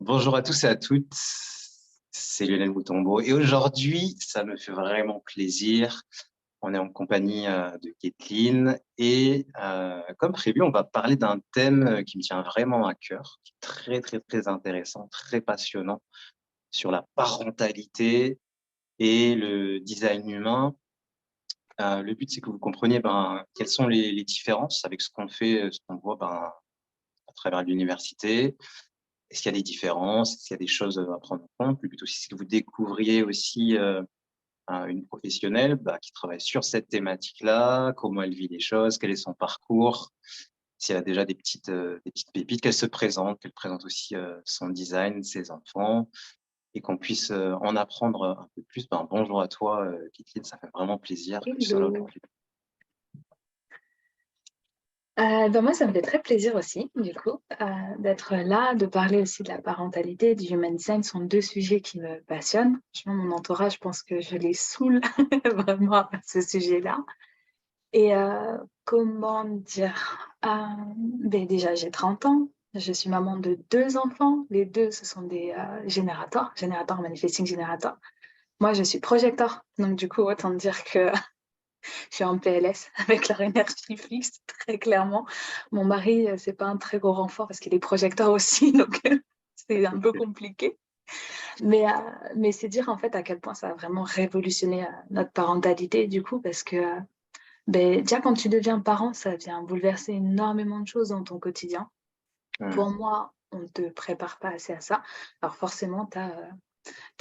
Bonjour à tous et à toutes, c'est Lionel Moutombo et aujourd'hui, ça me fait vraiment plaisir. On est en compagnie de Kathleen et comme prévu, on va parler d'un thème qui me tient vraiment à cœur, qui est très, très, très intéressant, très passionnant sur la parentalité et le design humain. Le but, c'est que vous compreniez quelles sont les différences avec ce qu'on fait, ce qu'on voit à travers l'université. Est-ce qu'il y a des différences? Est-ce qu'il y a des choses à prendre en compte? Le but aussi, c'est que vous découvriez aussi une professionnelle qui travaille sur cette thématique-là, comment elle vit les choses, quel est son parcours, s'il y a déjà des petites pépites, qu'elle présente aussi son design, ses enfants, et qu'on puisse en apprendre un peu plus. Bonjour à toi, Kathleen, ça fait vraiment plaisir que tu sois là Hello. aujourd'hui. Moi, ça me fait très plaisir aussi, du coup, d'être là, de parler aussi de la parentalité, du human design, sont deux sujets qui me passionnent. Franchement, mon entourage, je pense que je les saoule vraiment à ce sujet-là. Et comment dire déjà, j'ai 30 ans, je suis maman de deux enfants. Les deux, ce sont des générateurs, manifesting générateurs. Moi, je suis projecteur, donc du coup, autant dire que je suis en PLS avec leur énergie fixe, très clairement. Mon mari, c'est pas un très gros renfort parce qu'il est projecteur aussi, donc c'est un peu compliqué. Mais, euh, mais c'est dire en fait à quel point ça a vraiment révolutionné notre parentalité du coup, parce que déjà quand tu deviens parent, ça vient bouleverser énormément de choses dans ton quotidien. Pour Hum, moi, on ne te prépare pas assez à ça. Alors forcément, tu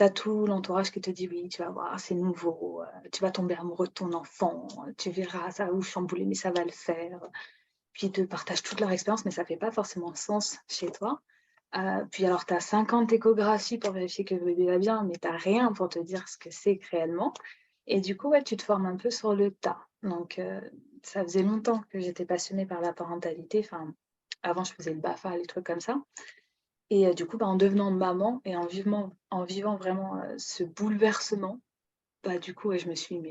as tout l'entourage qui te dit: «Oui, tu vas voir, c'est nouveau, tu vas tomber amoureux de ton enfant, tu verras, ça va vous chambouler, mais ça va le faire». Puis ils te partagent toute leur expérience, mais ça fait pas forcément sens chez toi. Puis alors tu as 50 échographies pour vérifier que le bébé va bien, mais tu as rien pour te dire ce que c'est que réellement. Et du coup, ouais, tu te formes un peu sur le tas. Donc ça faisait longtemps que j'étais passionnée par la parentalité. Enfin, avant, je faisais le BAFA, les trucs comme ça. Et du coup, en devenant maman et en vivant vraiment, ce bouleversement, du coup, ouais, je me suis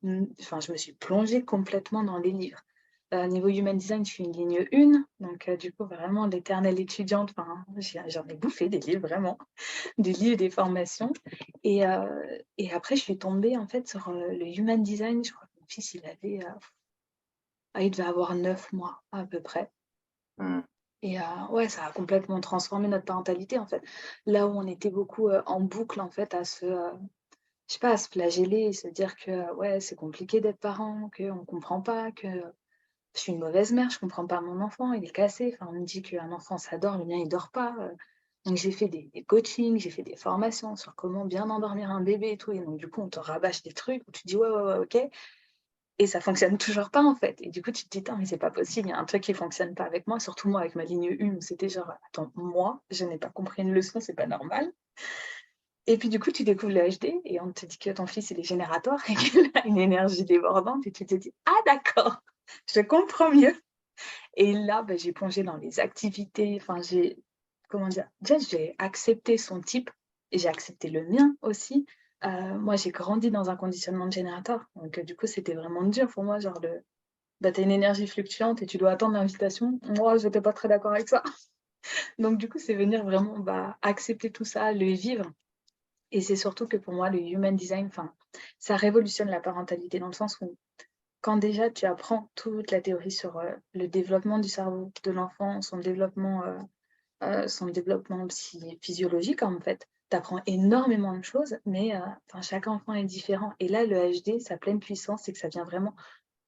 je me suis plongée complètement dans les livres. Niveau human design, je suis une ligne 1, donc du coup, vraiment l'éternelle étudiante, enfin, j'en ai bouffé des livres, vraiment, des livres, des formations et après je suis tombée, en fait, sur, le human design. Je crois que mon fils, il devait avoir 9 mois à peu près. hum, Et ouais, ça a complètement transformé notre parentalité, en fait. Là où on était beaucoup, en boucle, en fait, je sais pas, à se flageller et se dire que, ouais, c'est compliqué d'être parent, qu'on ne comprend pas, que je suis une mauvaise mère, je comprends pas mon enfant, il est cassé. Enfin, on me dit qu'un enfant, ça dort, le mien, il dort pas. Donc j'ai fait des coachings, j'ai fait des formations sur comment bien endormir un bébé et tout. Et donc, du coup, on te rabâche des trucs où tu dis: «Ouais, ouais, ouais, OK». Et ça fonctionne toujours pas, en fait. Et du coup, tu te dis: «Attends, mais c'est pas possible, il y a un truc qui fonctionne pas avec moi». Surtout moi, avec ma ligne 1, où c'était genre: «Attends, moi, je n'ai pas compris une leçon, c'est pas normal». Et puis, du coup, tu découvres le HD et on te dit que ton fils, il est générateur et qu'il a une énergie débordante et tu te dis: «Ah d'accord, je comprends mieux». Et là, j'ai plongé dans les activités, enfin comment dire? Déjà, j'ai accepté son type et j'ai accepté le mien aussi. Moi, j'ai grandi dans un conditionnement de générateur, donc du coup, c'était vraiment dur pour moi, genre tu une énergie fluctuante et tu dois attendre l'invitation. Moi, j'étais pas très d'accord avec ça. Donc du coup, c'est venir vraiment, accepter tout ça, le vivre. Et c'est surtout que pour moi, le human design, enfin, ça révolutionne la parentalité dans le sens où quand déjà tu apprends toute la théorie sur, le développement du cerveau de l'enfant, son développement physiologique en fait, tu apprends énormément de choses, mais enfin chaque enfant est différent et là le HD, sa pleine puissance, c'est que ça vient vraiment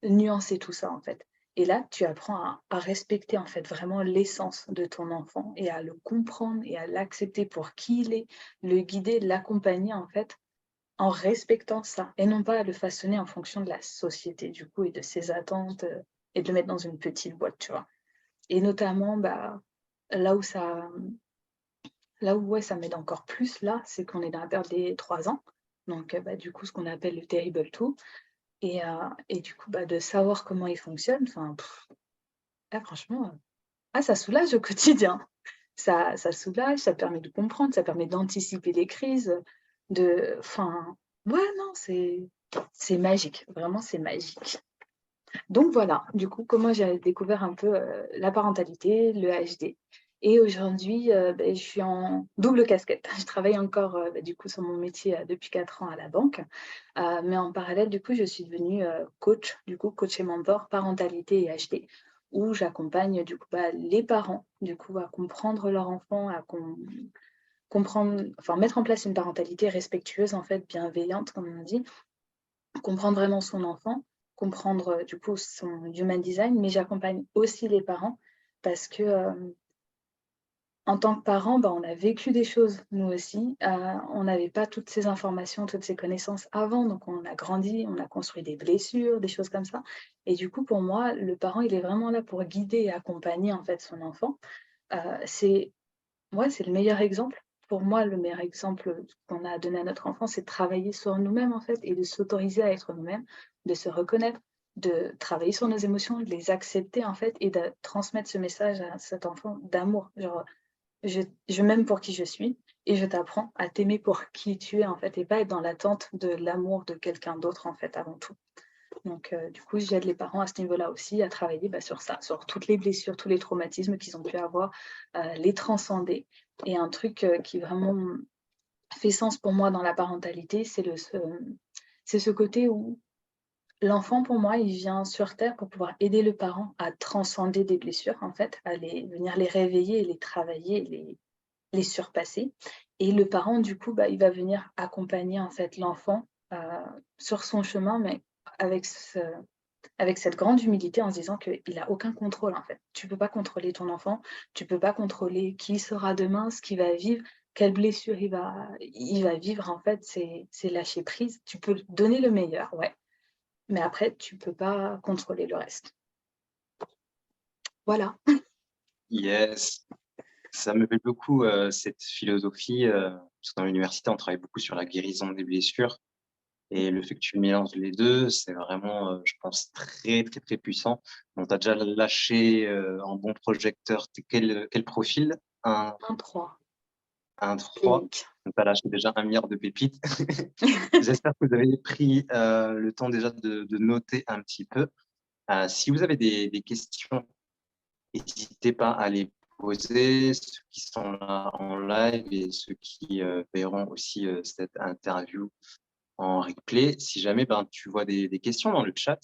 nuancer tout ça en fait. Et là, tu apprends à respecter en fait vraiment l'essence de ton enfant et à le comprendre et à l'accepter pour qui il est, le guider, l'accompagner en fait en respectant ça et non pas à le façonner en fonction de la société du coup et de ses attentes, et de le mettre dans une petite boîte, tu vois? Et notamment, là où ça, là où ouais, ça m'aide encore plus là, c'est qu'on est dans la période des 3 ans, donc du coup, ce qu'on appelle le terrible two et du coup, de savoir comment il fonctionne, enfin, franchement, ça soulage au quotidien. Ça soulage, ça permet de comprendre, ça permet d'anticiper les crises, enfin, ouais, non, c'est magique, vraiment, c'est magique. Donc voilà, du coup, comment j'ai découvert un peu, la parentalité, le HD Et aujourd'hui, je suis en double casquette. Je travaille encore, du coup, sur mon métier, depuis 4 ans à la banque, mais en parallèle, du coup, je suis devenue, coach, du coup, coach et mentor parentalité et acheter, où j'accompagne, du coup, les parents, du coup, à comprendre leur enfant, à comprendre enfin, mettre en place une parentalité respectueuse, en fait, bienveillante, comme on dit. Comprendre vraiment son enfant, comprendre, du coup, son human design, mais j'accompagne aussi les parents parce que, en tant que parents, on a vécu des choses, nous aussi. On n'avait pas toutes ces informations, toutes ces connaissances avant, donc on a grandi, on a construit des blessures, des choses comme ça. Et du coup, pour moi, le parent, il est vraiment là pour guider et accompagner, en fait, son enfant. C'est Ouais, c'est le meilleur exemple. Pour moi, le meilleur exemple qu'on a à donner à notre enfant, c'est de travailler sur nous-mêmes, en fait, et de s'autoriser à être nous-mêmes, de se reconnaître, de travailler sur nos émotions, de les accepter, en fait, et de transmettre ce message à cet enfant d'amour. Genre, je m'aime pour qui je suis et je t'apprends à t'aimer pour qui tu es, en fait, et pas être dans l'attente de l'amour de quelqu'un d'autre, en fait, avant tout. Donc, du coup, j'aide les parents à ce niveau-là aussi, à travailler sur ça, sur toutes les blessures, tous les traumatismes qu'ils ont pu avoir, les transcender. Et un truc qui vraiment fait sens pour moi dans la parentalité, c'est ce côté où l'enfant, pour moi, il vient sur Terre pour pouvoir aider le parent à transcender des blessures, en fait, venir les réveiller et les travailler, les surpasser. Et le parent, du coup, il va venir accompagner, en fait, l'enfant sur son chemin, mais avec avec cette grande humilité en se disant qu'il a aucun contrôle, en fait. Tu peux pas contrôler ton enfant, tu peux pas contrôler qui il sera demain, ce qu'il va vivre, quelle blessure il va vivre, en fait, c'est lâcher prise. Tu peux donner le meilleur, ouais, mais après tu peux pas contrôler le reste. Voilà. Yes, ça me plaît beaucoup, cette philosophie, parce que dans l'université, on travaille beaucoup sur la guérison des blessures et le fait que tu mélanges les 2, c'est vraiment, je pense très, très, très puissant. Bon, tu as déjà lâché, en bon projecteur, quel profil? Un 1-3, 1-3, clinique. donc tu as lâché déjà 1 milliard de pépites. J'espère que vous avez pris, le temps déjà de noter un petit peu. Si vous avez des questions, n'hésitez pas à les poser, ceux qui sont là en live et ceux qui verront aussi cette interview en replay. Si jamais tu vois des questions dans le chat,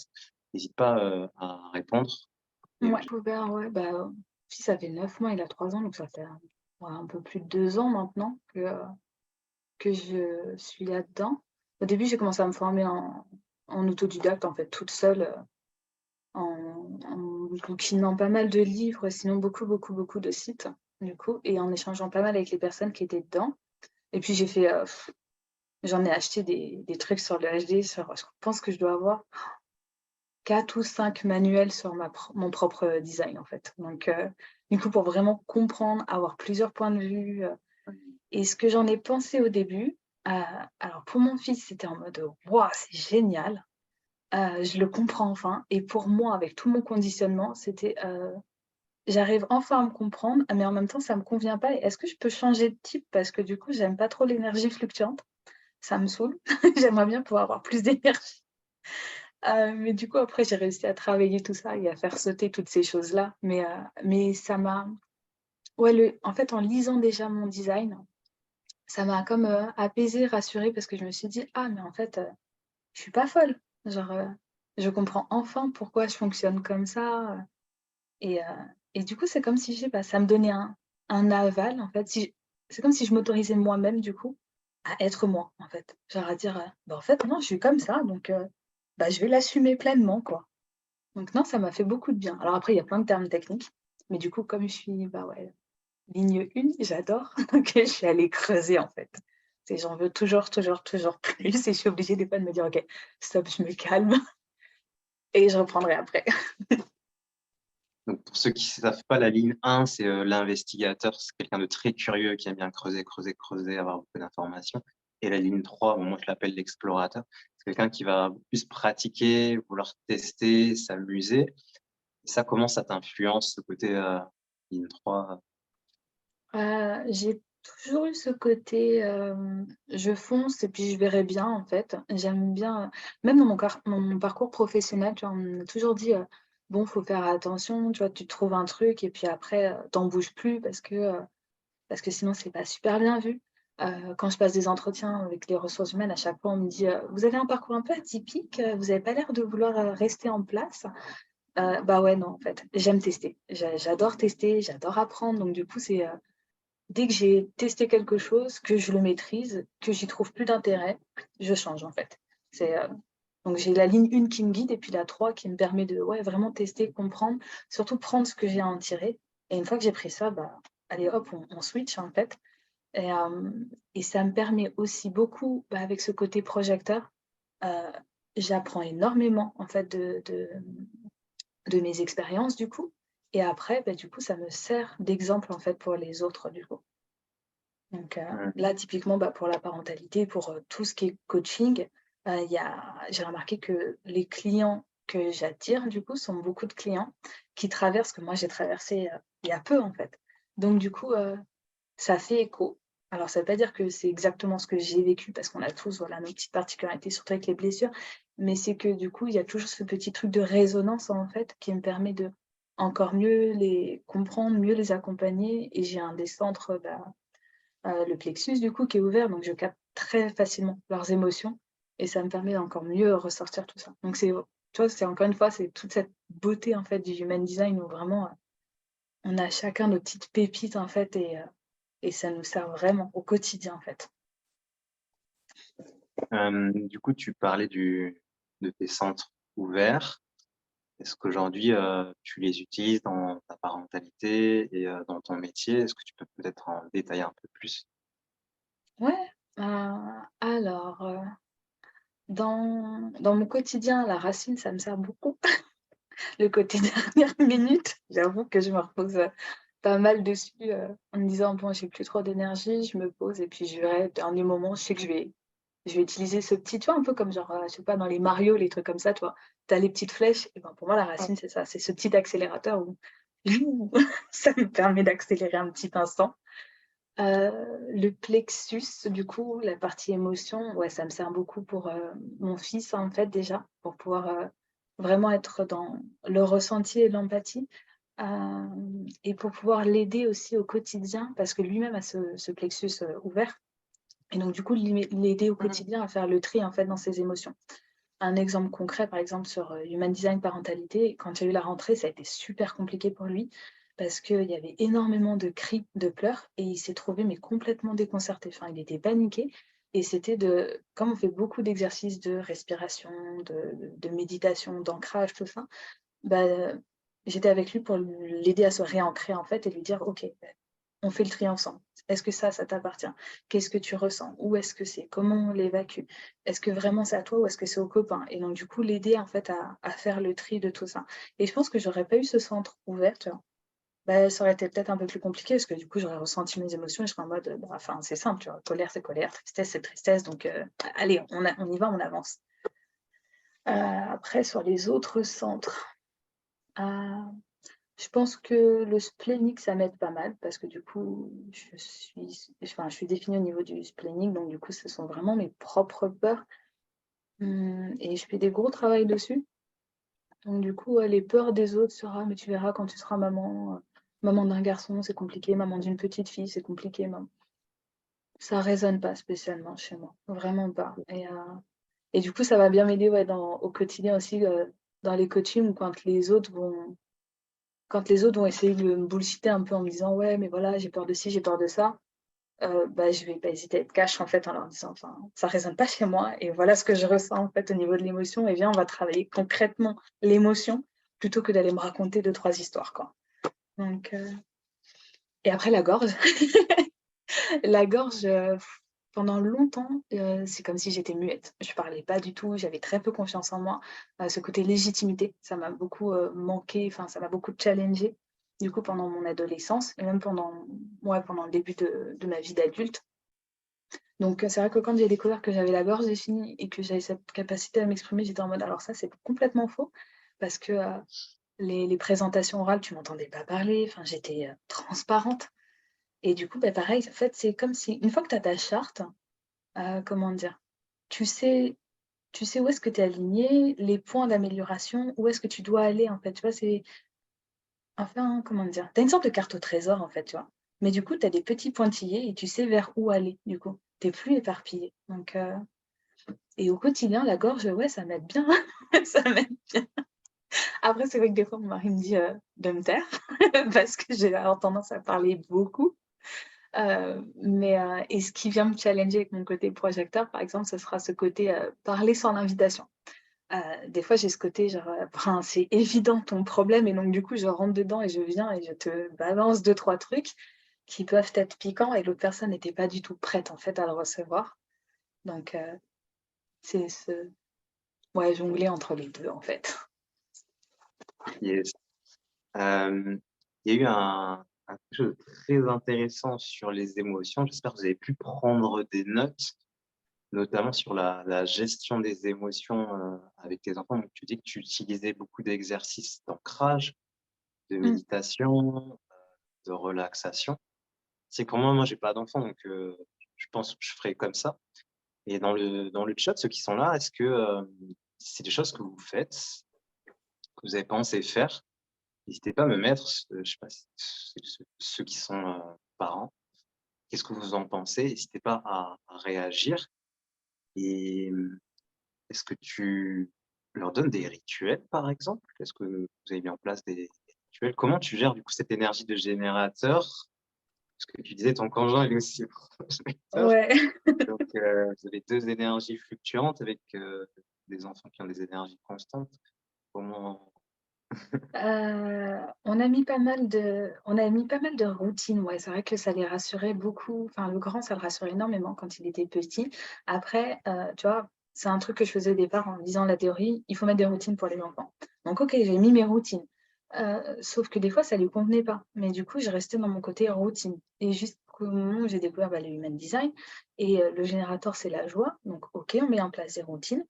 n'hésite pas à répondre. Et Ouais, puis, Pauvert, ouais, si ça fait 9 mois, il a 3 ans, donc ça fait, ouais, un peu plus de 2 ans maintenant que je suis là-dedans. Au début, j'ai commencé à me former en autodidacte, en fait, toute seule, en bouquinant pas mal de livres, sinon beaucoup, beaucoup, beaucoup de sites, du coup, et en échangeant pas mal avec les personnes qui étaient dedans. Et puis j'ai fait, j'en ai acheté des trucs sur le HD, je pense que je dois avoir 4 ou 5 manuels sur mon propre design, en fait. Donc, du coup, pour vraiment comprendre, avoir plusieurs points de vue, et ce que j'en ai pensé au début, alors pour mon fils, c'était en mode: «Waouh, c'est génial!» Je le comprends enfin, et pour moi, avec tout mon conditionnement, c'était, j'arrive enfin à me comprendre, mais en même temps, ça me convient pas, et est-ce que je peux changer de type? Parce que du coup, j'aime pas trop l'énergie fluctuante, ça me saoule. J'aimerais bien pouvoir avoir plus d'énergie. Mais du coup, après, j'ai réussi à travailler tout ça et à faire sauter toutes ces choses-là. Mais ça m'a ouais, en fait, en lisant déjà mon design, ça m'a comme, apaisée, rassurée, parce que je me suis dit: «Ah mais en fait, je suis pas folle». Genre, je comprends enfin pourquoi je fonctionne comme ça, et heu et du coup, c'est comme si, je sais pas, ça me donnait un aval, en fait. C'est comme si je m'autorisais moi-même, du coup, à être moi, en fait. Genre à dire, en fait, non, je suis comme ça, donc je vais l'assumer pleinement, quoi. Donc non, ça m'a fait beaucoup de bien. Alors après, il y a plein de termes techniques, mais du coup, comme je suis, ouais, ligne 1, j'adore, donc je suis allée creuser, en fait. C'est j'en veux toujours, toujours, toujours plus, et je suis obligée des fois de me dire: «OK, stop, je me calme et je reprendrai après». donc pour ceux qui ne savent pas, la ligne 1, c'est l'investigateur, c'est quelqu'un de très curieux qui aime bien creuser, creuser, creuser, avoir beaucoup d'informations. Et la ligne 3, moi je l'appelle l'explorateur, c'est quelqu'un qui va plus pratiquer, vouloir tester, s'amuser. Et ça, comment ça t'influence, ce côté ligne 3? J'ai toujours eu ce côté, je fonce et puis je verrai bien, en fait. J'aime bien, même dans mon parcours professionnel, tu vois, on m'a toujours dit: bon, faut faire attention, tu vois? Tu trouves un truc et puis après, tu bouges plus parce que sinon c'est pas super bien vu. Quand je passe des entretiens avec les ressources humaines, à chaque fois on me dit: «Vous avez un parcours un peu atypique, vous avez pas l'air de vouloir, rester en place». Bah, ouais, non, en fait, j'aime tester. J'adore tester, j'adore apprendre, donc du coup, dès que j'ai testé quelque chose, que je le maîtrise, que j'y trouve plus d'intérêt, je change, en fait. C'est, heu donc j'ai la ligne 1 qui me guide et puis la 3 qui me permet de, ouais, vraiment tester, comprendre, surtout prendre ce que j'ai à en tirer et une fois que j'ai pris ça, bah, allez hop, on switch, en fait et ça me permet aussi beaucoup, bah, avec ce côté projecteur, heu, j'apprends énormément, en fait, de mes expériences du coup et après, bah, du coup, ça me sert d'exemple, en fait, pour les autres du coup. Donc Mmh. là, typiquement, bah, pour la parentalité, pour, tout ce qui est coaching, il y a j'ai remarqué que les clients que j'attire du coup sont beaucoup de clients qui traversent ce que moi j'ai traversé, il y a peu, en fait. Donc du coup, ça fait écho. Alors ça veut pas dire que c'est exactement ce que j'ai vécu parce qu'on a tous, voilà, nos petites particularités, surtout avec les blessures, mais c'est que du coup, il y a toujours ce petit truc de résonance, en fait, qui me permet de encore mieux les comprendre, mieux les accompagner et j'ai un des centres, bah, le plexus du coup qui est ouvert, donc je capte très facilement leurs émotions et ça me permet d'encore mieux ressortir tout ça. Donc tu vois, c'est encore une fois, c'est toute cette beauté, en fait, du human design où vraiment, on a chacun nos petites pépites, en fait et ça nous sert vraiment au quotidien, en fait. Du coup, tu parlais de tes centres ouverts. Est-ce qu'aujourd'hui, tu les utilises dans ta parentalité et dans ton métier? Est-ce que tu peux peut-être en détailler un peu plus? Ouais, alors, dans mon quotidien, la racine, ça me sert beaucoup. Le côté dernière minute, j'avoue que je me repose, pas mal dessus, en me disant: «Bon, j'ai plus trop d'énergie», je me pose et puis je verrai, dernier moment, je sais que je vais utiliser ce petit tu vois, un peu comme genre, je sais pas, dans les Mario, les trucs comme ça, tu vois? Tu as les petites flèches et ben, pour moi, la racine, c'est ça, c'est ce petit accélérateur où ça me permet d'accélérer un petit instant. Le plexus, du coup, la partie émotion, ouais, ça me sert beaucoup pour, mon fils, en fait, déjà, pour pouvoir, vraiment être dans le ressenti et l'empathie, et pour pouvoir l'aider aussi au quotidien parce que lui-même a ce plexus, ouvert et donc du coup, l'aider au quotidien à faire le tri, en fait, dans ses émotions. Un exemple concret, par exemple, sur, Human Design Parentalité, quand il y a eu la rentrée, ça a été super compliqué pour lui parce qu'il y avait énormément de cris, de pleurs et il s'est trouvé mais complètement déconcerté. Enfin, il était paniqué et c'était comme on fait beaucoup d'exercices de respiration, de méditation, d'ancrage, tout ça, bah, j'étais avec lui pour l'aider à se réancrer, en fait et lui dire: «OK, on fait le tri ensemble. Est-ce que ça t'appartient? Qu'est-ce que tu ressens? Où est-ce que c'est? Comment on l'évacue? Est-ce que vraiment c'est à toi ou est-ce que c'est aux copains?» et donc du coup, l'aider en fait à faire le tri de tout ça et je pense que j'aurais pas eu ce centre ouvert, tu vois? Bah, ça aurait été peut-être un peu plus compliqué parce que du coup, j'aurais ressenti mes émotions et je serais en mode, bah, enfin, c'est simple, tu vois? Colère, c'est colère, tristesse, c'est tristesse donc allez, on y va, on avance. Après sur les autres centres, heu je pense que le splénique, ça m'aide pas mal parce que du coup, je suis définie au niveau du splénique, donc du coup, ce sont vraiment mes propres peurs, et je fais des gros travails dessus. Donc du coup, ouais, les peurs des autres sur: «Ah mais tu verras quand tu seras maman, maman d'un garçon, c'est compliqué, maman d'une petite fille, c'est compliqué, mam» ça résonne pas spécialement chez moi, vraiment pas et du coup, ça va bien m'aider, ouais, au quotidien aussi, dans les coachings ou quand les autres vont essayer de me bullshiter un peu en me disant: «Ouais, mais voilà, j'ai peur de ci, j'ai peur de ça», bah, je vais pas hésiter à être cash, en fait, en leur disant: «Enfin, ça résonne pas chez moi et voilà ce que je ressens, en fait, au niveau de l'émotion et viens, on va travailler concrètement l'émotion plutôt que d'aller me raconter deux trois histoires, quoi». Donc et après la gorge, la gorge, pendant longtemps, c'est comme si j'étais muette. Je parlais pas du tout, j'avais très peu confiance en moi. Ce côté légitimité, ça m'a beaucoup, manqué, enfin, ça m'a beaucoup challengée, du coup, pendant mon adolescence et même pendant le début de ma vie d'adulte. Donc c'est vrai que quand j'ai découvert que j'avais la gorge définie et que j'avais cette capacité à m'exprimer, j'étais en mode: «Alors ça, c'est complètement faux» parce que, les présentations orales, tu m'entendais pas parler, enfin, j'étais, transparente et du coup, bah, pareil, en fait, c'est comme si une fois que tu as ta charte, comment dire? Tu sais tu sais où est-ce que tu es aligné, les points d'amélioration, où est-ce que tu dois aller, en fait, tu vois? C'est enfin, comment dire? Tu as une sorte de carte au trésor, en fait, tu vois? Mais du coup, tu as des petits pointillés et tu sais vers où aller, du coup. Tu es plus éparpillé. Donc et au quotidien, la gorge, ouais, ça m'aide bien, ça m'aide bien. Après, c'est vrai que des fois, mon mari me dit, de me taire parce que j'ai alors tendance à parler beaucoup. Et ce qui vient me challenger avec mon côté projecteur, par exemple, ce sera ce côté, parler sans invitation. Des fois, j'ai ce côté genre, enfin, c'est évident ton problème et donc du coup, je rentre dedans et je viens et je te balance deux trois trucs qui peuvent être piquants et l'autre personne n'était pas du tout prête, en fait, à le recevoir. Donc c'est ce ouais, jongler entre les 2 en fait. Yes. Il y a eu quelque chose de très intéressant sur les émotions. J'espère que vous avez pu prendre des notes, notamment sur la gestion des émotions avec tes enfants. Donc, tu dis que tu utilisais beaucoup d'exercices d'ancrage, de Mmh. méditation, de relaxation. C'est pour moi, j'ai pas d'enfant, donc je pense que je ferai comme ça. Et dans le chat, ceux qui sont là, est-ce que c'est des choses que vous faites, que vous avez pensé faire? N'hésitez pas à me mettre, je sais pas, ceux qui sont parents, qu'est-ce que vous en pensez? N'hésitez pas à réagir. Et est-ce que tu leur donnes des rituels, par exemple? Est-ce que vous avez mis en place des rituels? Comment tu gères du coup cette énergie de générateur? Parce que tu disais ton conjoint il est aussi projecteur, Ouais. donc vous avez 2 énergies fluctuantes avec des enfants qui ont des énergies constantes. Comment On a mis pas mal de routines, ouais. C'est vrai que ça les rassurait beaucoup. Enfin, le grand, ça le rassurait énormément quand il était petit. Après, tu vois, c'est un truc que je faisais au départ en disant la théorie: «Il faut mettre des routines pour les enfants». Donc OK, j'ai mis mes routines, sauf que des fois, ça lui convenait pas. Mais du coup, je restais dans mon côté routine et jusqu'au moment où j'ai découvert, bah, le human design et le générateur, c'est la joie. Donc OK, on met en place des routines.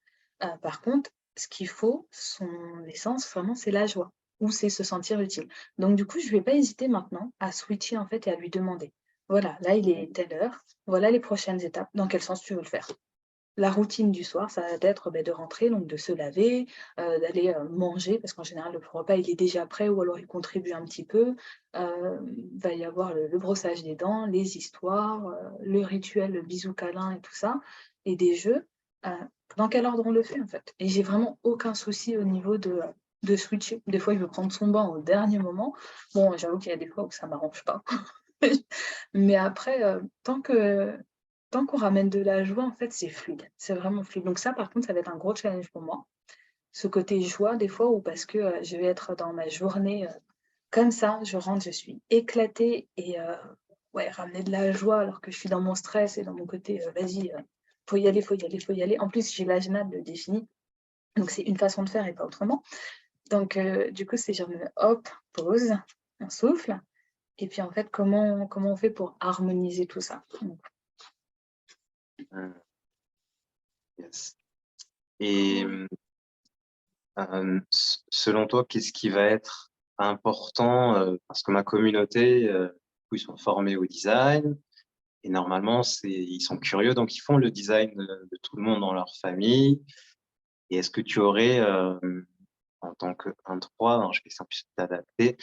Par contre, ce qu'il faut, son essence, vraiment, c'est la joie ou c'est se sentir utile. Donc du coup, je vais pas hésiter maintenant à switcher en fait et à lui demander: «Voilà, là il est telle heure, voilà les prochaines étapes, dans quel sens tu veux le faire?» La routine du soir, ça va être, beh, de rentrer, donc de se laver, d'aller, manger parce qu'en général le repas il est déjà prêt ou alors il contribue un petit peu. Va y avoir le brossage des dents, les histoires, le rituel, le bisou câlin et tout ça et des jeux. Heu, dans quel ordre on le fait en fait? Et j'ai vraiment aucun souci au niveau de switcher. Des fois il veut prendre son bain au dernier moment. Bon, j'avoue qu'il y a des fois où ça m'arrange pas. Mais après, tant qu'on ramène de la joie, en fait, c'est fluide, c'est vraiment fluide. Donc ça, par contre, ça va être un gros challenge pour moi. Ce côté joie, des fois, ou parce que, je vais être dans ma journée, comme ça, je rentre, je suis éclatée et ouais, ramener de la joie alors que je suis dans mon stress et dans mon côté, «Vas-y, faut y aller, faut y aller, faut y aller». En plus, j'ai l'ajna de défini, donc c'est une façon de faire et pas autrement. Donc du coup, c'est genre, hop, pause, on souffle et puis, en fait, comment on fait pour harmoniser tout ça? yes. Et selon toi, qu'est-ce qui va être important, parce que ma communauté, du coup, ils sont formés au design et normalement, ils sont curieux, donc ils font le design de tout le monde dans leur famille. Et est-ce que tu aurais, en tant qu'un 3, alors je vais essayer en plus de t'adapter,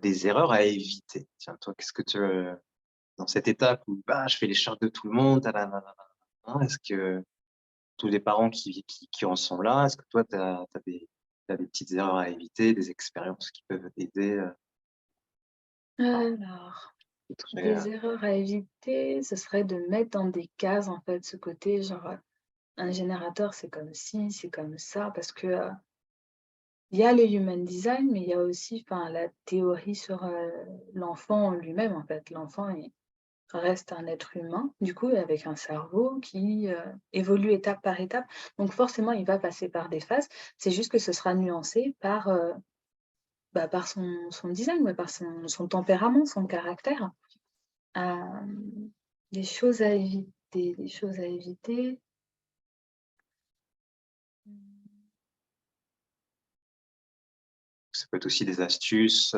des erreurs à éviter? Tiens, toi, qu'est-ce que tu, dans cette étape où bah, je fais les charges de tout le monde, est-ce que tous les parents qui en sont là, est-ce que toi, tu as des petites erreurs à éviter, des expériences qui peuvent aider, Alors, c'est très, des erreurs à éviter, ce serait de mettre dans des cases, en fait, ce côté genre, un générateur, c'est comme ci, c'est comme ça, parce que, il y a le human design, mais il y a aussi, enfin, la théorie sur, l'enfant en lui-même, en fait. L'enfant il reste un être humain, du coup, avec un cerveau qui, évolue étape par étape. Donc forcément, il va passer par des phases. C'est juste que ce sera nuancé par, bah, par son design, ouais, par son tempérament, son caractère. Hem, des choses à éviter. Mmh. ça peut être aussi des astuces,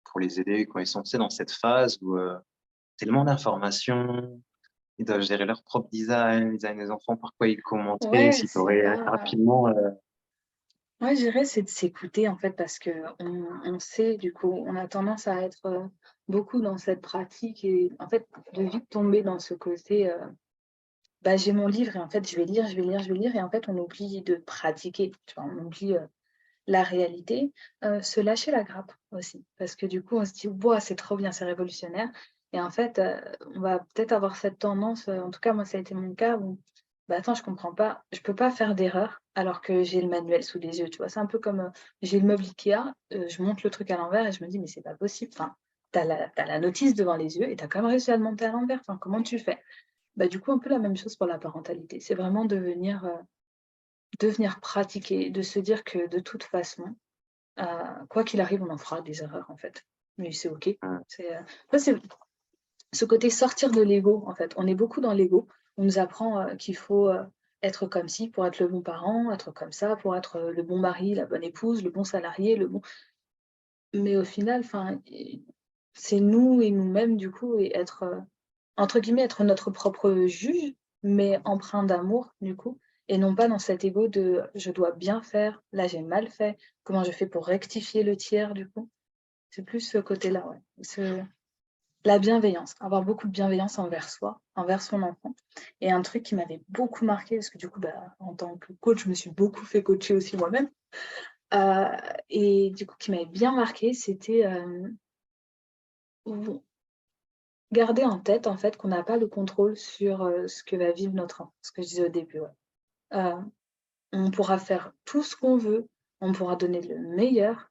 pour les aider quand ils sont, tu sais, dans cette phase où, tellement d'informations, ils doivent gérer leur propre design des enfants, par quoi ils commenteraient, Ouais, si tu c'est aurais pas rapidement. ouais, je dirais, c'est de s'écouter, en fait, parce qu'on sait, du coup, on a tendance à être, beaucoup dans cette pratique et en fait, de vite tomber dans ce côté, bah, j'ai mon livre et en fait, je vais lire, je vais lire, je vais lire et en fait, on oublie de pratiquer, tu vois? On oublie, la réalité, se lâcher la grappe aussi. Parce que du coup, on se dit: «Waouh, c'est trop bien, c'est révolutionnaire» et en fait, on va peut-être avoir cette tendance, en tout cas moi ça a été mon cas où: «Bah, attends, je comprends pas, je peux pas faire d'erreur alors que j'ai le manuel sous les yeux», tu vois? C'est un peu comme, j'ai le meuble IKEA, je monte le truc à l'envers et je me dis: «Mais c'est pas possible, enfin, tu as la notice devant les yeux et tu as quand même réussi à le monter à l'envers, enfin comment tu fais?» Bah, du coup, un peu la même chose pour la parentalité. C'est vraiment de venir pratiquer, de se dire que de toute façon, quoi qu'il arrive, on en fera des erreurs, en fait. Mais c'est OK. Après c'est ce côté sortir de l'ego, en fait. On est beaucoup dans l'ego. On nous apprend, qu'il faut, être comme ci pour être le bon parent, être comme ça pour être, le bon mari, la bonne épouse, le bon salarié, le bon mais au final, enfin, c'est nous et nous-mêmes, du coup et être, entre guillemets, «être notre propre juge», mais empreint d'amour, du coup et non pas dans cet ego de: «Je dois bien faire, là j'ai mal fait, comment je fais pour rectifier le tir?» du coup. C'est plus ce côté-là, ouais. La bienveillance, avoir beaucoup de bienveillance envers soi, envers son enfant et un truc qui m'avait beaucoup marqué parce que du coup, bah, en tant que coach, je me suis beaucoup fait coacher aussi moi-même, heu et du coup qui m'avait bien marqué c'était, ou garder en tête, en fait, qu'on n'a pas le contrôle sur, ce que va vivre notre enfant. Ce que je disais au début, ouais. Heu, on pourra faire tout ce qu'on veut, on pourra donner le meilleur.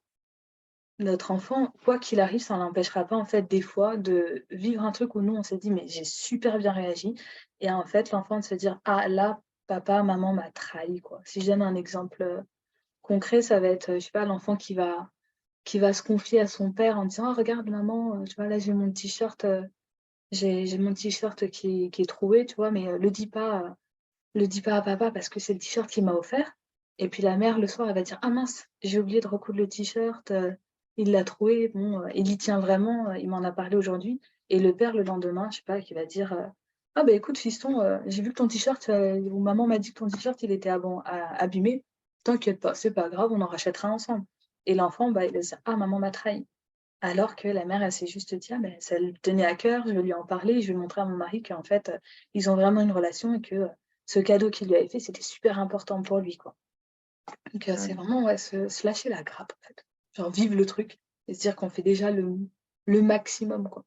Notre enfant, quoi qu'il arrive, ça l'empêchera pas, en fait, des fois, de vivre un truc où nous, on s'est dit: «Mais j'ai super bien réagi» et en fait, l'enfant de se dire: «Ah là, papa, maman m'a trahi», quoi. Si je donne un exemple, concret, ça va être, je sais pas, l'enfant qui va se confier à son père en disant: «Ah regarde maman, tu vois, là, j'ai mon t-shirt qui est troué, tu vois? Mais, le dis pas à papa parce que c'est le t-shirt qu'il m'a offert» et puis la mère, le soir, elle va dire: «Ah mince, j'ai oublié de recoudre le t-shirt, il l'a troué, bon, il y tient vraiment, il m'en a parlé aujourd'hui» et le père, le lendemain, je sais pas, qui va dire, «Ah bah écoute fiston, j'ai vu que ton t-shirt, ou maman m'a dit que ton t-shirt, il était abîmé. T'inquiète pas, c'est pas grave, on en rachètera ensemble» et l'enfant, bah, il va se dire: «Ah maman m'a trahi». Alors que la mère, elle s'est juste dit: «Ah beh, ça lui tenait à cœur, je vais lui en parler, je vais montrer à mon mari qu'en fait, ils ont vraiment une relation et que, ce cadeau qu'il lui avait fait, c'était super important pour lui, quoi». Donc, c'est Mmh. vraiment, ouais, se lâcher la grappe, en fait. Genre vivre le truc et se dire qu'on fait déjà le maximum, quoi.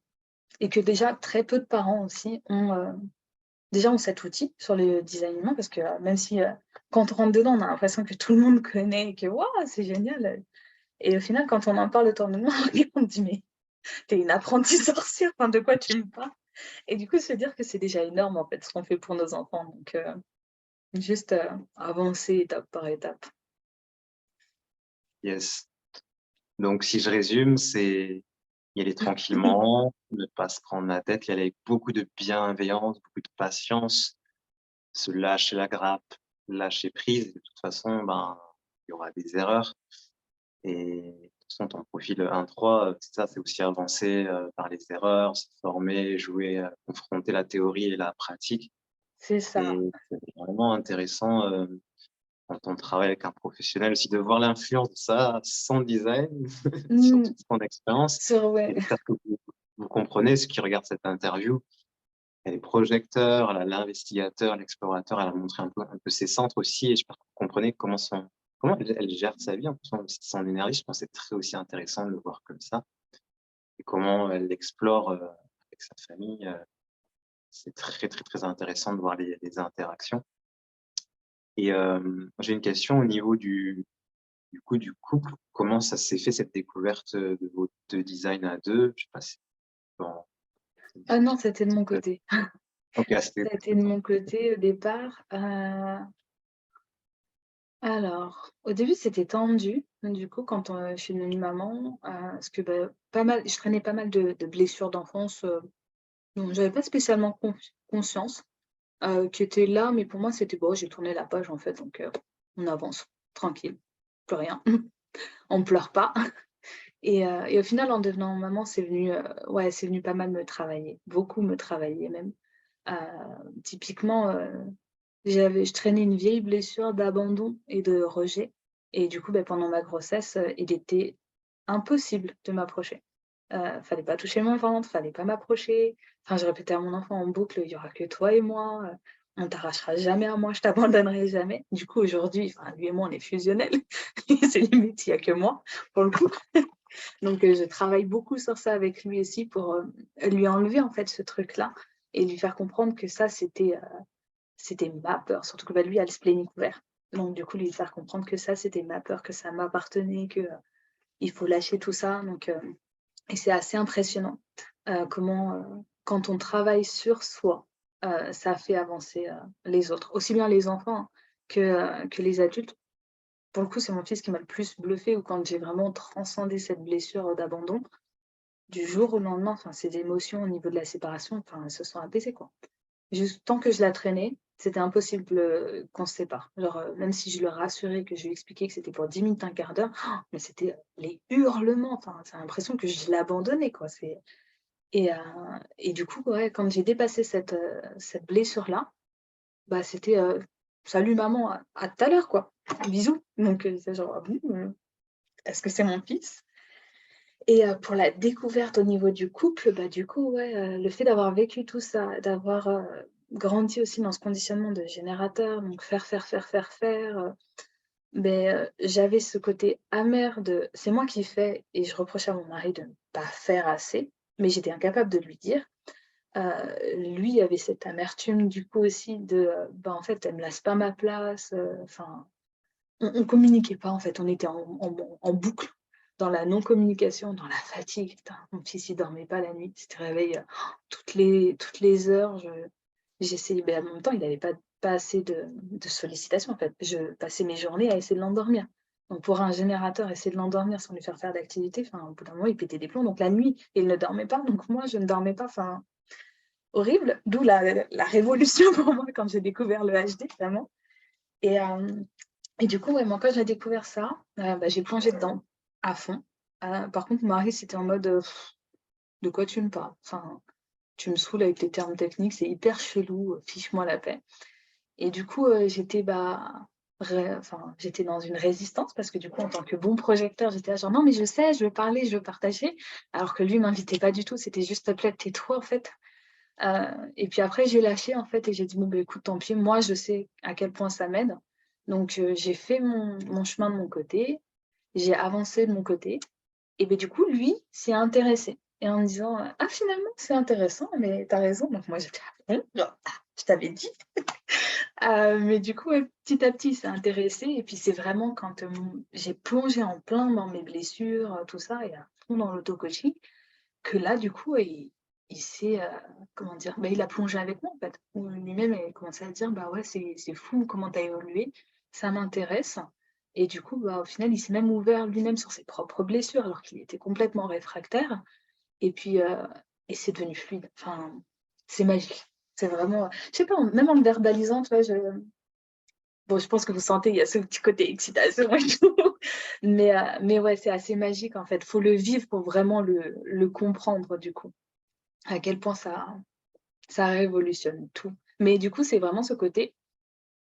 Et que déjà très peu de parents aussi ont cet outil sur le design humain parce que, même si, quand on rentre dedans, on a l'impression que tout le monde connaît et que: «Waouh, c'est génial», et au final, quand on en parle autour de nous, on dit: «Mais tu une apprentie sorcière, enfin de quoi tu me parles?» Et du coup, se dire que c'est déjà énorme en fait ce qu'on fait pour nos enfants, donc juste, avancer étape par étape. Yes. Donc, si je résume, c'est y aller tranquillement, ne pas se prendre la tête, y aller avec beaucoup de bienveillance, beaucoup de patience, se lâcher la grappe, lâcher prise. De toute façon, ben, il y aura des erreurs et de toute façon, ton profil 1-3, c'est ça, c'est aussi avancer, par les erreurs, se former, jouer, confronter la théorie et la pratique C'est et ça. c'est vraiment intéressant, quand on travaille avec un professionnel aussi de voir l'influence de ça sans design sur Mmh, toute son expérience ouais. et j'espère que vous comprenez, ceux qui regardent cette interview. Elle est projecteur, elle a l'investigateur, l'explorateur, elle a montré un peu ses centres aussi et j'espère que vous comprenez comment elle gère sa vie en fonction de son énergie. Je pense que c'est très aussi intéressant de le voir comme ça et comment elle l'explore, avec sa famille, c'est très, très, très intéressant de voir les interactions et j'ai une question au niveau du couple. Comment ça s'est fait cette découverte, de votre design à 2? Je sais pas si bon, c'est Ah non, difficile c'était de mon côté. OK, ah c'était Ça a été de mon côté au départ. Alors, au début, c'était tendu. Du coup, quand, je suis devenue maman, parce que, bah, je traînais pas mal de blessures d'enfance, dont j'avais pas spécialement conscience, qui étaient là, mais pour moi, c'était: «Bon, j'ai tourné la page, en fait, donc on avance, tranquille, plus rien, on pleure pas» et au final, en devenant maman, c'est venu, ouais, c'est venu pas mal me travailler, beaucoup me travailler même. Typiquement, je traînais une vieille blessure d'abandon et de rejet et du coup, pendant ma grossesse, il était impossible de m'approcher. Fallait pas toucher mon ventre, fallait pas m'approcher. Enfin, je répétais à mon enfant en boucle: «Il y aura que toi et moi, on t'arrachera jamais à moi, je t'abandonnerai jamais». Du coup, aujourd'hui, enfin, lui et moi, on est fusionnels. C'est limite, il y a que moi, pour le coup. Donc, je travaille beaucoup sur ça avec lui aussi pour, lui enlever, en fait, ce truc-là et lui faire comprendre que ça, c'était ma peur. Surtout que, lui a le splénique ouvert. Donc du coup, lui faire comprendre que ça, c'était ma peur, que ça m'appartenait, que, il faut lâcher tout ça. Donc, et c'est assez impressionnant, comment, quand on travaille sur soi, ça fait avancer, les autres. Aussi bien les enfants, hein, que les adultes. Pour le coup, c'est mon fils qui m'a le plus bluffé ou quand j'ai vraiment transcendé cette blessure, d'abandon, du jour au lendemain, enfin, ces émotions au niveau de la séparation, enfin, elles se sont apaisées, quoi. Juste tant que je la traînais, c'était impossible, qu'on se sépare. Genre, même si je le rassurais, que je lui expliquais que c'était pour 10 minutes, un quart d'heure, mais c'était, les hurlements, enfin, tu l'impression que je l'abandonnais, quoi. Et heu et du coup, ouais, quand j'ai dépassé cette blessure-là, c'était, «Salut maman, à tout à l'heure, quoi. Bisous». Donc c'est genre: «Ah bon, est-ce que c'est mon fils?» Et pour la découverte au niveau du couple, du coup, ouais, le fait d'avoir vécu tout ça, d'avoir, grandi aussi dans ce conditionnement de générateur, donc faire, faire, faire, faire, faire, j'avais ce côté amer de c'est moi qui fais et je reprochais à mon mari de ne pas faire assez, mais j'étais incapable de lui dire. Lui avait cette amertume du coup aussi de, en fait, elle me laisse pas ma place, enfin, on communiquait pas en fait, on était en boucle dans la non-communication, dans la fatigue. Putain, mon fils il dormait pas la nuit, il se réveille, toutes les heures, j'essayais, en même temps il avait pas assez de sollicitations en fait. Je passais mes journées à essayer de l'endormir. Donc pour un générateur, essayer de l'endormir sans lui faire faire d'activité, enfin au bout d'un moment il pétait des plombs. Donc la nuit, il ne dormait pas, donc moi je ne dormais pas, enfin horrible. D'où la révolution pour moi quand j'ai découvert le HD vraiment. Et et du coup, ouais, moi, quand j'ai découvert ça, j'ai plongé dedans à fond. Par contre, mon mari, c'était en mode, «De quoi tu me parles? Enfin, tu me saoules avec les termes techniques, c'est hyper chelou, fiche-moi la paix». Et du coup, j'étais, j'étais dans une résistance parce que du coup, en tant que bon projecteur, j'étais là genre: «Non, mais je sais, je veux parler, je veux partager». Alors que lui m'invitait pas du tout, c'était juste: «S'il te plaît, tais-toi», en fait. Et puis après, j'ai lâché, en fait, et j'ai dit: «Bon, écoute, tant pis, moi, je sais à quel point ça m'aide». Donc j'ai fait mon chemin de mon côté, j'ai avancé de mon côté et du coup, lui s'y est intéressé et en me disant: «Ah, finalement, c'est intéressant, mais tu as raison». Donc moi, j'étais: «Ah bon? Genre, je t'avais dit». Mais du coup, ouais, petit à petit, il s'est intéressé et puis c'est vraiment quand, j'ai plongé en plein dans mes blessures, tout ça et à fond dans l'auto-coaching que là, du coup, il s'est, comment dire? Il a plongé avec moi, en fait. Où lui-même, il a commencé à dire: «Bah, ouais, c'est fou comment tu as évolué, ça m'intéresse» et du coup, au final, il s'est même ouvert lui-même sur ses propres blessures alors qu'il était complètement réfractaire et puis, et c'est devenu fluide. Enfin, c'est magique. C'est vraiment, je sais pas, même en le verbalisant, tu vois, bon, je pense que vous sentez, il y a ce petit côté excitation et tout, mais ouais, c'est assez magique, en fait. Faut le vivre pour vraiment le comprendre, du coup. À quel point ça révolutionne tout. Mais du coup, c'est vraiment ce côté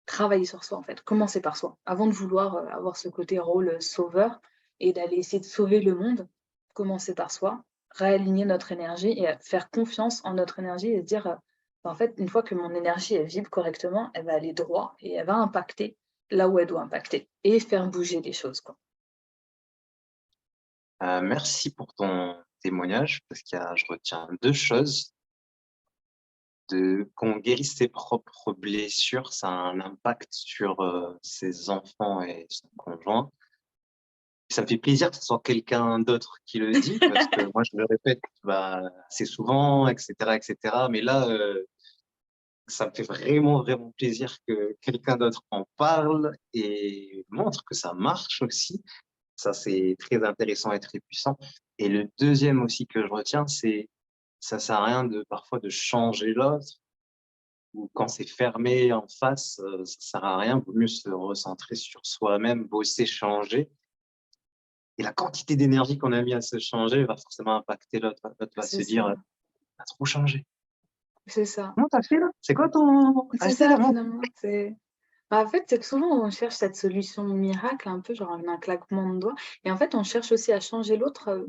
travailler sur soi, en fait. Commencer par soi. Avant de vouloir, avoir ce côté rôle, sauveur et d'aller essayer de sauver le monde, commencer par soi, réaligner notre énergie et faire confiance en notre énergie et se dire, en fait, une fois que mon énergie, elle vibre correctement, elle va aller droit et elle va impacter là où elle doit impacter et faire bouger les choses, quoi. Merci pour ton témoignage parce je retiens 2 choses. Qu'on guérisse ses propres blessures, ça a un impact sur, ses enfants et son conjoint. Ça me fait plaisir que ce soit quelqu'un d'autre qui le dit parce que moi je le répète, assez souvent et cetera, mais là, ça me fait vraiment, vraiment plaisir que quelqu'un d'autre en parle et montre que ça marche aussi. Ça, c'est très intéressant et très puissant. Et le deuxième aussi que je retiens, c'est ça sert à rien parfois de changer l'autre ou quand c'est fermé en face, ça sert à rien. Vaut mieux se recentrer sur soi-même, bosser, changer. Et la quantité d'énergie qu'on a mis à se changer va forcément impacter l'autre. L'autre va C'est se ça, dire: «Tu trop changé». c'est ça. Comment t'as fait là? C'est quoi ton C'est hashtag ça à moi? finalement, c'est bah, en fait, c'est que souvent on cherche cette solution miracle un peu genre en un claquement de doigts et en fait on cherche aussi à changer l'autre,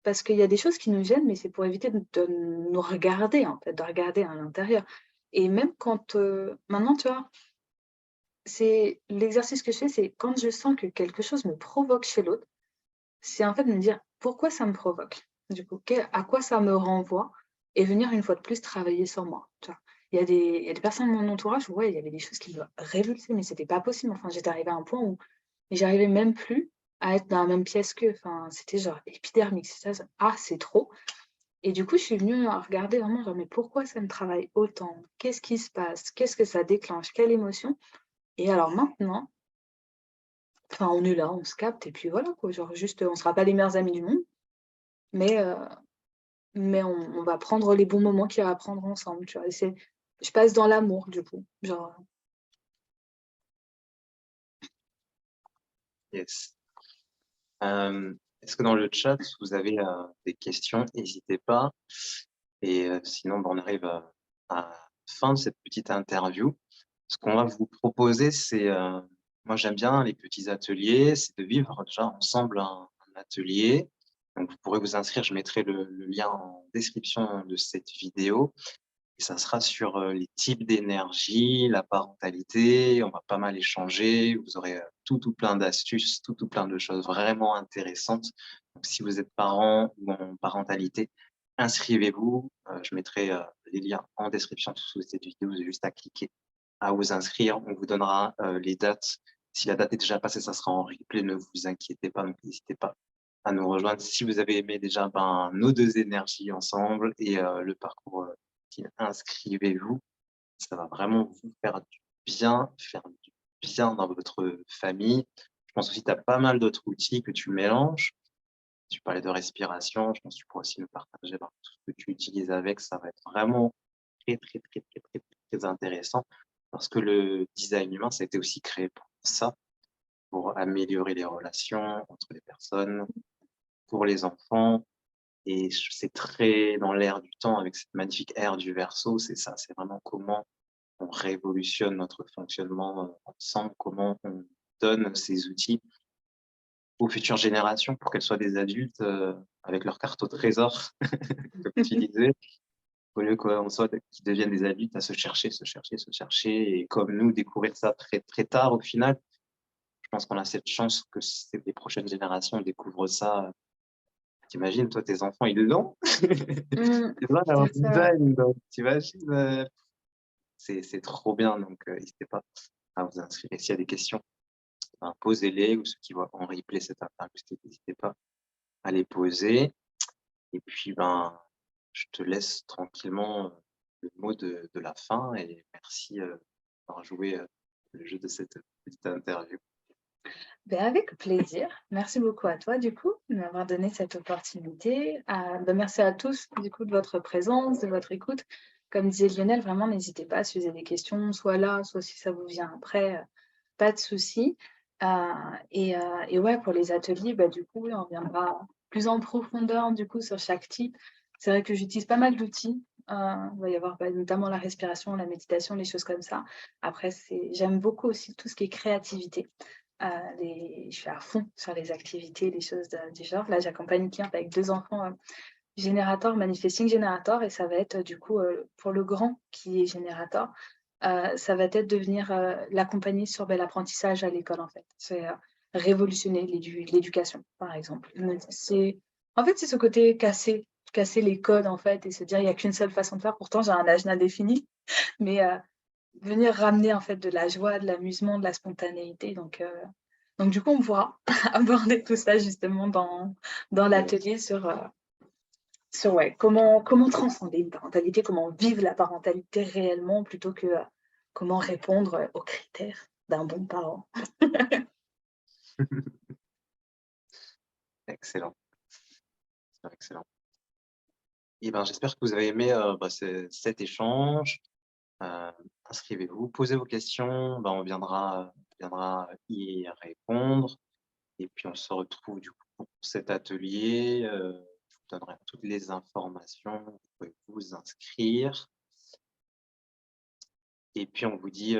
parce qu'il y a des choses qui nous gênent, mais c'est pour éviter de nous regarder en fait, de regarder à l'intérieur et même quand, maintenant tu vois, c'est l'exercice que je fais, c'est quand je sens que quelque chose me provoque chez l'autre, c'est en fait de me dire: «Pourquoi ça me provoque?» Du coup, qu'est à quoi ça me renvoie? Et venir une fois de plus travailler sur moi, tu vois? Il y a des personnes de mon entourage où ouais, il y avait des choses qui me révulsaient, mais c'était pas possible. Enfin, j'étais arrivée à un point où j'arrivais même plus à être dans la même pièce qu'eux. Enfin, c'était genre épidermique, c'est ça, ah, c'est trop et du coup, je suis venue à regarder vraiment genre: «Mais pourquoi ça me travaille autant? Qu'est-ce qui se passe? Qu'est-ce que ça déclenche? Quelle émotion?» et alors maintenant, enfin, on est là, on se capte et puis voilà quoi, genre juste, on sera pas les meilleurs amis du monde, mais on va prendre les bons moments qu'il y a à prendre ensemble, tu vois? Et c'est je passe dans l'amour du coup, genre, Yes. Est-ce que dans le chat, vous avez des questions? N'hésitez pas. Et sinon, on arrive à la fin de cette petite interview. Ce qu'on va vous proposer, c'est, moi j'aime bien les petits ateliers, c'est de vivre déjà ensemble un atelier. Donc vous pourrez vous inscrire, je mettrai le lien en description de cette vidéo. Et ça sera sur les types d'énergie, la parentalité, on va pas mal échanger, vous aurez tout plein d'astuces, tout plein de choses vraiment intéressantes. Donc, si vous êtes parent ou en parentalité, inscrivez-vous. Je mettrai les liens en description sous cette vidéo, vous avez juste à cliquer, à vous inscrire. On vous donnera les dates. Si la date est déjà passée, ça sera en replay, ne vous inquiétez pas, donc n'hésitez pas à nous rejoindre. Si vous avez aimé déjà nos deux énergies ensemble et le parcours inscrivez-vous, ça va vraiment vous faire du bien dans votre famille. Je pense aussi que tu as pas mal d'autres outils que tu mélanges. Tu parlais de respiration, je pense que tu pourrais aussi nous partager tout ce que tu utilises avec, ça va être vraiment très intéressant parce que le design humain, ça a été aussi créé pour ça, pour améliorer les relations entre les personnes, pour les enfants. Et c'est très dans l'air du temps avec cette magnifique ère du Verseau, c'est ça, c'est vraiment comment on révolutionne notre fonctionnement ensemble, comment on donne ces outils aux futures générations pour qu'elles soient des adultes avec leur carte au trésor, comme tu disais, au lieu qu'on soit qu'ils deviennent des adultes à se chercher, et comme nous, découvrir ça très tard au final. Je pense qu'on a cette chance que les prochaines générations découvrent ça. T'imagines, toi, tes enfants, ils l'ont. mmh, Ils ont leur c'est ça. design, donc t'imagines, c'est trop bien, donc n'hésitez pas à vous inscrire. Et s'il y a des questions, posez-les, ou ceux qui voient en replay cette interview, n'hésitez pas à les poser. Et puis, je te laisse tranquillement le mot de la fin et merci d'avoir joué le jeu de cette petite interview. Beh, avec plaisir. Merci beaucoup à toi du coup, de m'avoir donné cette opportunité. Merci à tous du coup de votre présence, de votre écoute. Comme disait Lionel, vraiment n'hésitez pas si vous avez des questions, soit là, soit si ça vous vient après, pas de souci. Heu et ouais, pour les ateliers, bah, du coup, on reviendra plus en profondeur du coup sur chaque type. C'est vrai que j'utilise pas mal d'outils, il va y avoir, bah, notamment la respiration, la méditation, les choses comme ça. Après j'aime beaucoup aussi tout ce qui est créativité. Je suis à fond sur les activités, les choses du genre. Là, j'accompagne une cliente avec 2 enfants, générateurs, manifesting générateurs et ça va être, du coup, pour le grand qui est générateur, ça va être de venir, l'accompagner sur, beh, l'apprentissage à l'école, en fait. C'est, révolutionner l'éducation, par exemple. C'est ce côté casser les codes, en fait et se dire: «Il y a qu'une seule façon de faire». Pourtant, j'ai un âge indéfini, mais venir ramener, en fait, de la joie, de l'amusement, de la spontanéité donc du coup, on pourra aborder tout ça justement dans Yes. l'atelier sur ouais, comment transcender une parentalité, comment vivre la parentalité réellement plutôt que, comment répondre, aux critères d'un bon parent. Excellent, super excellent. Et j'espère que vous avez aimé cet échange. Euh, inscrivez-vous, posez vos questions, on viendra y répondre. Et puis on se retrouve du coup pour cet atelier. Je vous donnerai toutes les informations, vous pouvez vous inscrire. Et puis, on vous dit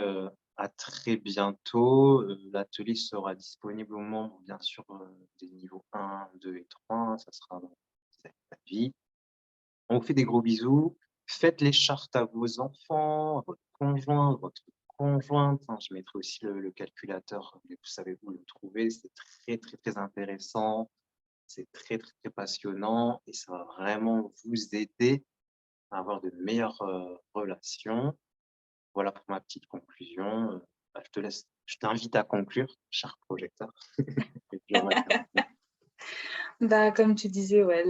à très bientôt. L'atelier sera disponible aux membres, bien sûr, des niveaux 1, 2 et 3. Ça sera dans cette vie. On vous fait des gros bisous. Faites les chartes à vos enfants, à votre conjoint, votre conjointe. Hein. Je mettrai aussi le calculateur, mais vous savez où le trouver. C'est très, très, très intéressant. C'est très, très, très passionnant et ça va vraiment vous aider à avoir de meilleures relations. Voilà pour ma petite conclusion. Bah, je t'invite à conclure, cher projecteur. Et puis on va terminer. Bah, comme tu disais, ouais,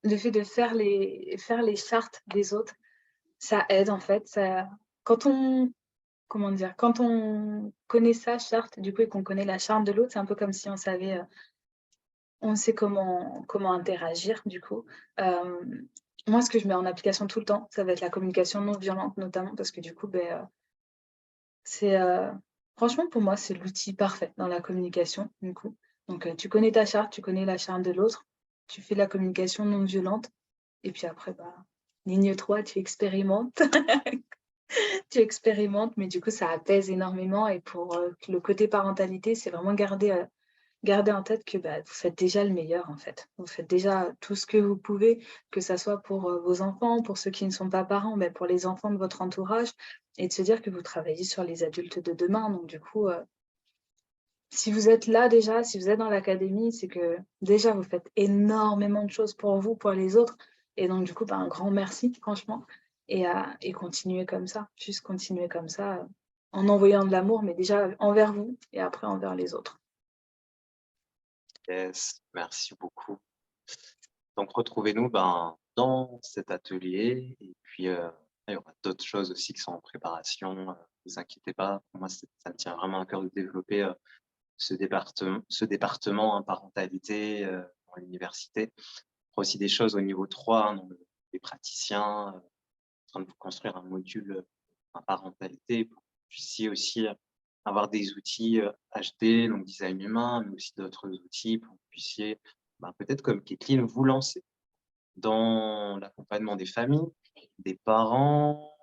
le fait de faire les chartes des autres, ça aide en fait. Quand on, comment dire, quand on connaît sa charte, du coup, et qu'on connaît la charte de l'autre, c'est un peu comme si on savait, on sait comment interagir, du coup. Moi, ce que je mets en application tout le temps, ça va être la communication non violente, notamment, parce que du coup, ben, c'est, franchement, pour moi, c'est l'outil parfait dans la communication, du coup. Donc, tu connais ta charte, tu connais la charte de l'autre, tu fais la communication non violente et puis après, bah, ligne 3, tu expérimentes. Tu expérimentes, mais du coup, ça apaise énormément et pour, le côté parentalité, c'est vraiment garder en tête que, bah, vous faites déjà le meilleur, en fait. Vous faites déjà tout ce que vous pouvez, que ça soit pour, vos enfants, pour ceux qui ne sont pas parents, mais pour les enfants de votre entourage et de se dire que vous travaillez sur les adultes de demain. Donc du coup, si vous êtes là déjà, si vous êtes dans l'académie, c'est que déjà vous faites énormément de choses pour vous, pour les autres et donc du coup, bah, un grand merci franchement et continuez comme ça. Juste continuez comme ça, en envoyant de l'amour, mais déjà envers vous et après envers les autres. Yes, merci beaucoup. Donc, retrouvez-nous dans cet atelier. Et puis, il y aura d'autres choses aussi qui sont en préparation. Ne vous inquiétez pas. Pour moi, ça me tient vraiment à cœur de développer ce département en parentalité dans l'université. Il y aura aussi des choses au niveau 3, hein, les praticiens, en train de vous construire un module en parentalité pour que vous puissiez aussi avoir des outils HD, donc design humain, mais aussi d'autres outils pour que vous puissiez, peut-être comme Kathleen, vous lancer dans l'accompagnement des familles, des parents,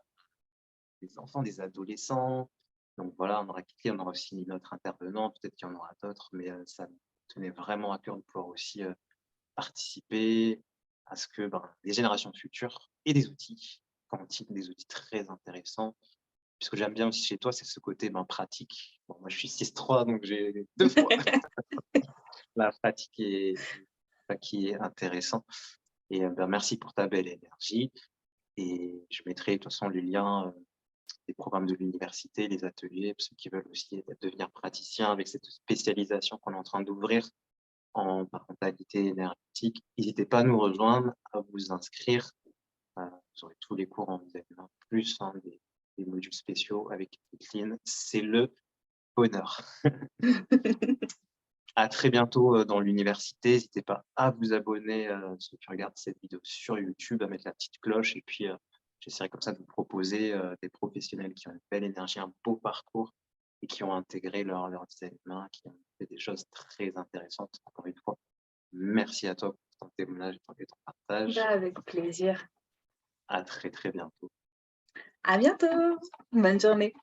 des enfants, des adolescents. Donc voilà, on aura Kathleen, on aura aussi notre intervenant, peut-être qu'il y en aura d'autres, mais ça me tenait vraiment à cœur de pouvoir aussi participer à ce que les générations futures aient des outils quantiques, des outils très intéressants. Ce que j'aime bien aussi chez toi, c'est ce côté pratique. Bon, moi, je suis 6-3, donc j'ai 2 fois la pratique qui est intéressant. Et merci pour ta belle énergie. Et je mettrai de toute façon les liens des programmes de l'université, les ateliers, pour ceux qui veulent aussi devenir praticiens avec cette spécialisation qu'on est en train d'ouvrir en parentalité énergétique. N'hésitez pas à nous rejoindre, à vous inscrire. Vous aurez tous les cours en design plus des modules spéciaux avec Kathleen. C'est le bonheur. À très bientôt dans l'université. N'hésitez pas à vous abonner, ceux qui regardent cette vidéo sur YouTube, à mettre la petite cloche. Et puis, j'essaierai comme ça de vous proposer des professionnels qui ont une belle énergie, un beau parcours et qui ont intégré leur design humain, qui ont fait des choses très intéressantes. Encore une fois, merci à toi pour ton témoignage et ton Bah, partage. avec plaisir. À très, très bientôt. À bientôt. Bonne journée.